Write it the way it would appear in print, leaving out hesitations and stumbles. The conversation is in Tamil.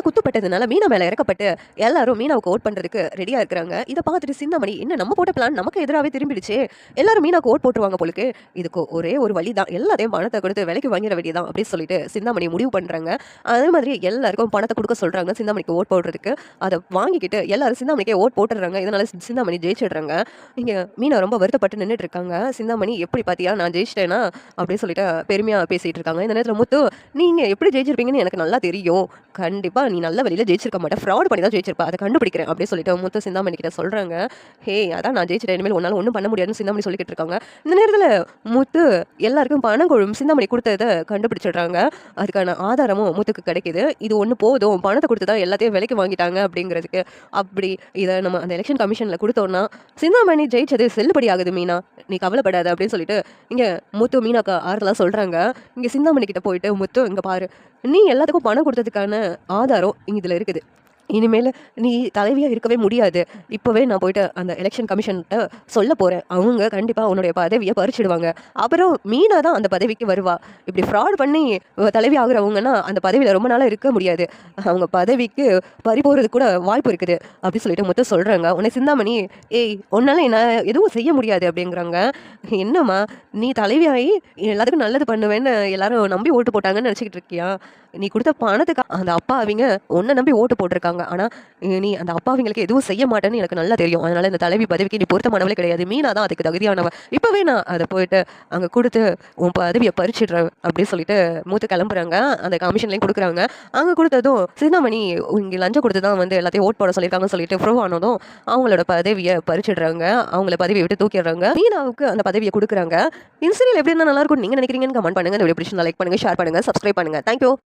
குத்துப்பட்டதுனால மீனா மேல இறக்கப்பட்டு எல்லாரும் மீனாவுக்கு ஓட் பண்றதுக்கு ரெடியா இருக்கிறாங்க. இத பார்த்துட்டு சிந்தாமணி, என்ன நம்ம போட்ட பிளான் நமக்கு எதிராவே திரும்பிடுச்சே, எல்லாரும் மீனாக்கு ஓட் போட்டுருவாங்க போலுக்கு, இதுக்கு ஒரே ஒரு வழி தான், எல்லாத்தையும் பணத்தை கொடுத்து விலைக்கு வாங்கிட வேண்டியதான் அப்படின்னு சொல்லிட்டு சிந்தாமணி முடிவு பண்றாங்க. அதே மாதிரி எல்லாருக்கும் பணத்தை கொடுக்க சொல்றாங்க சிந்தாமணிக்கு ஓட் போடுறதுக்கு. அதை வாங்கிக்கிட்டு எல்லாரும் சிந்தாமணிக்கே ஓட் போட்டுடுறாங்க. இதனால சிந்தாமணி ஜெயிச்சிடுறாங்க. இங்க மீனா ரொம்ப வருத்தப்பட்டு நின்றுட்டு இருக்காங்க. சிந்தாமணி, எப்படி பாத்தியா நான் ஜெயிச்சிட்டேனா அப்படின்னு சொல்லிட்டு பெருமையா பேசிட்டு இருக்காங்க. இந்த நேரத்துல முத்து, நீங்க எப்படி ஜெயிச்சிருப்பீங்கன்னு எனக்கு நல்லா தெரியும், கண்டிப்பா நீ நல்ல வழியில ஜெயிச்சிருக்க மாட்டேன், ஃப்ராட் பண்ணி தான் ஜெயிச்சிருப்பா, அதை கண்டுபிடிக்கிறேன் அப்படின்னு சொல்லிட்டு முத்து சிந்தாமணி கிட்ட சொல்றாங்க. ஹே, அதான் நான் ஜெயிச்சிட்டேன், இனிமேல் உன்னால ஒன்றும் பண்ண முடியாதுன்னு சிந்தாமணி சொல்லிக்கிட்டு இருக்காங்க. இந்த நேரத்துல முத்து எல்லாருக்கும் பணம் கொழும் சிந்தாமணி கொடுத்ததை கண்டுபிடிச்சிடுறாங்க. அதுக்கான ஆதாரமும் முத்துக்கு கிடைக்குது. இது ஒன்று போதும், பணத்தை கொடுத்து தான் எல்லாத்தையும் விலைக்கு வாங்கிட்டாங்க அப்படிங்கிறதுக்கு. அப்படி இதை நம்ம அந்த எலெக்ஷன் கமிஷன்ல கொடுத்தோம்னா சிந்தாமணி ஜெயிச்சது செல்லுபடி ஆகுது மீனா, நீ கவலைப்படாத அப்படின்னு சொல்லிட்டு இங்க முத்து மீனாக்கு ஆறுதலா சொல்றாங்க. இங்க சிந்தாமணி கிட்ட போயிட்டு, முத்து இங்க பாரு, நீ எல்லாத்துக்கும் பணம் கொடுத்ததுக்கான ஆதாரம் இதுல இருக்குது, இனிமேல் நீ தலைவியா இருக்கவே முடியாது, இப்போவே நான் போயிட்டு அந்த எலெக்ஷன் கமிஷன்கிட்ட சொல்ல போகிறேன், அவங்க கண்டிப்பாக உன்னுடைய பதவியை பறிச்சிடுவாங்க, அப்புறம் மீனா தான் அந்த பதவிக்கு வருவா. இப்படி ஃப்ராட் பண்ணி தலைவி ஆகுறவங்கன்னா அந்த பதவியில் ரொம்ப நாளாக இருக்க முடியாது, அவங்க பதவிக்கு பறி போகிறதுக்கு கூட வாய்ப்பு இருக்குது அப்படி சொல்லிட்டு மொத்தம் சொல்கிறாங்க. உன்னை சிந்தாமணி, ஏய் உன்னால என்ன எதுவும் செய்ய முடியாது அப்படிங்கிறாங்க. என்னம்மா நீ தலைவியாகி எல்லாத்துக்கும் நல்லது பண்ணுவேன்னு எல்லாரும் நம்பி ஓட்டு போட்டாங்கன்னு நினச்சிக்கிட்டு இருக்கியா, நீ கொடுத்த பணத்துக்கு அந்த அப்பா அவங்க உன்னை நம்பி ஓட்டு போட்டிருக்காங்க, ஆனால் நீ அந்த அப்பாவிங்களுக்கு எதுவும் செய்ய மாட்டேன்னு எனக்கு நல்லா தெரியும், அதனால இந்த தலைவி பதவிக்கு நீ பொருத்தமானவளே கிடையாது, மீனா தான் அதுக்கு தகுதியானவ, இப்போவே நான் அதை போயிட்டு அங்கே கொடுத்து உன் பதவியை பறிச்சிடுறேன் அப்படின்னு சொல்லிட்டு மூத்து கிளம்புறாங்க. அந்த கமிஷன்லையும் கொடுக்குறாங்க. அங்கே கொடுத்ததும் சிந்தாமணி இங்கே லஞ்சம் கொடுத்து தான் வந்து எல்லாத்தையும் ஓட் போட சொல்லியிருக்காங்கன்னு சொல்லிட்டு ப்ரூவ் ஆனதும் அவங்களோட பதவியை பறிச்சிடுறாங்க, அவங்கள பதவியை விட்டு தூக்கிடுறாங்க. மீனாவுக்கு அந்த பதவியை கொடுக்குறாங்க. இன்சூரியல் எப்படி இருந்தால் நல்லா இருக்கும் நீங்கள் நினைக்கிறீங்கன்னு கமெண்ட் பண்ணுங்க. இந்த வீடியோ பிடிச்சிருந்தா லைக் பண்ணுங்க, ஷேர் பண்ணுங்க, சப்ஸ்கிரைப் பண்ணுங்க. தேங்க்யூ.